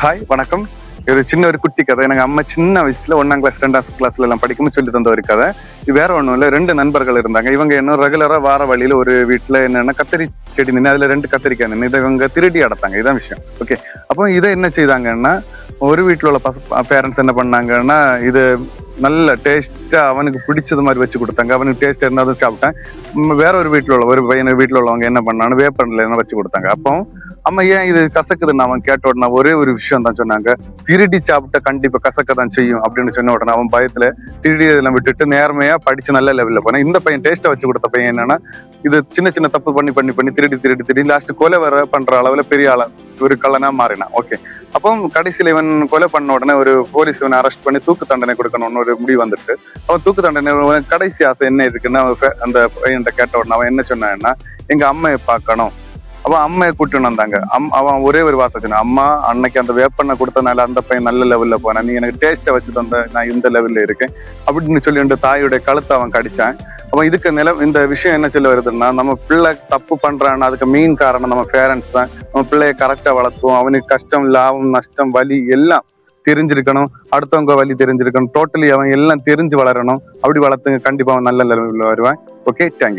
Hi வணக்கம். இது சின்ன ஒரு குட்டி கதை. எனக்கு அம்மா சின்ன வயசுல 1ஆம் கிளாஸ் 2ஆம் கிளாஸ்ல எல்லாம் படிக்கும்போது சொல்லி தந்த ஒரு கதை. இது வேற ஒண்ணும் இல்ல. 2 நண்பர்கள் இருந்தாங்க. இவங்க என்ன ரெகுலரா வார வழியில ஒரு வீட்டுல என்னன்னா கத்திரி செடி நின்று அதுல 2 கத்திரிக்காய் நின்று இதை இவங்க திருடி அடைத்தாங்க. இதான் விஷயம். ஓகே. அப்போ இதை என்ன செய்தாங்கன்னா, ஒரு வீட்டுல உள்ள பேரண்ட்ஸ் என்ன பண்ணாங்கன்னா, இது நல்ல டேஸ்டா அவனுக்கு பிடிச்சது மாதிரி வச்சு கொடுத்தாங்க. அவனுக்கு டேஸ்ட் இருந்தாலும் சாப்பிட்டேன். வேற ஒரு வீட்டுல உள்ள ஒரு பையன் வீட்டுல உள்ளவங்க என்ன பண்ணான்னு வேப்பன்ல என்ன வச்சு கொடுத்தாங்க. அப்போ அம்மா ஏன் இது கசக்குதுன்னு அவன் கேட்ட உடனே ஒரே ஒரு விஷயம் தான் சொன்னாங்க. திருடி சாப்பிட்டா கண்டிப்பா கசக்க தான் செய்யும் அப்படின்னு சொன்ன உடனே அவன் பயத்துல திருடி இதெல்லாம் விட்டுட்டு நேர்மையா படிச்சு நல்ல லெவல்ல போனேன். இந்த பையன் டேஸ்ட்டை வச்சு கொடுத்த பையன் என்னன்னா, இது சின்ன சின்ன தப்பு பண்ணி திருடி லாஸ்ட் கொலை வர பண்ற அளவுல பெரிய ஆளா ஒரு கள்ளனா மாறினான். ஓகே. அப்போ கடைசியில இவன் கொலை பண்ண உடனே ஒரு போலீஸ் இவனை அரெஸ்ட் பண்ணி தூக்கு தண்டனை கொடுக்கணும்னு ஒரு முடிவு வந்துட்டு, அவன் தூக்கு தண்டனை கடைசி ஆசை என்ன இருக்குன்னு அந்த பையன் கேட்ட உடனே அவன் என்ன சொன்னான்னா, எங்க அம்மையை பார்க்கணும். அவன் அம்மையை கூட்டின்னு வந்தாங்க. அவன் ஒரே ஒரு வார்த்தை சொன்னான், அம்மா அன்னைக்கு அந்த வேப்பண்ணை கொடுத்தனால அந்த பையன் நல்ல லெவல்ல போனான், நீ எனக்கு டேஸ்ட்டை வச்சு தந்த நான் இந்த லெவல்ல இருக்கேன் அப்படின்னு சொல்லி தாயுடைய கழுத்தை அவன் கடிச்சான். அப்ப இதுக்கு இந்த விஷயம் என்ன சொல்ல வருதுன்னா, நம்ம பிள்ளை தப்பு பண்றான்னா அதுக்கு மெயின் காரணம் நம்ம பேரண்ட்ஸ் தான். நம்ம பிள்ளைய கரெக்டா வளர்த்துவோம். அவனுக்கு கஷ்டம், லாபம், நஷ்டம், வலி எல்லாம் தெரிஞ்சிருக்கணும். அடுத்தவங்க வழி தெரிஞ்சிருக்கணும். டோட்டலி அவன் எல்லாம் தெரிஞ்சு வளரணும். அப்படி வளர்த்துங்க, கண்டிப்பா அவன் நல்ல லெவல்ல வருவான். Okay, thank you.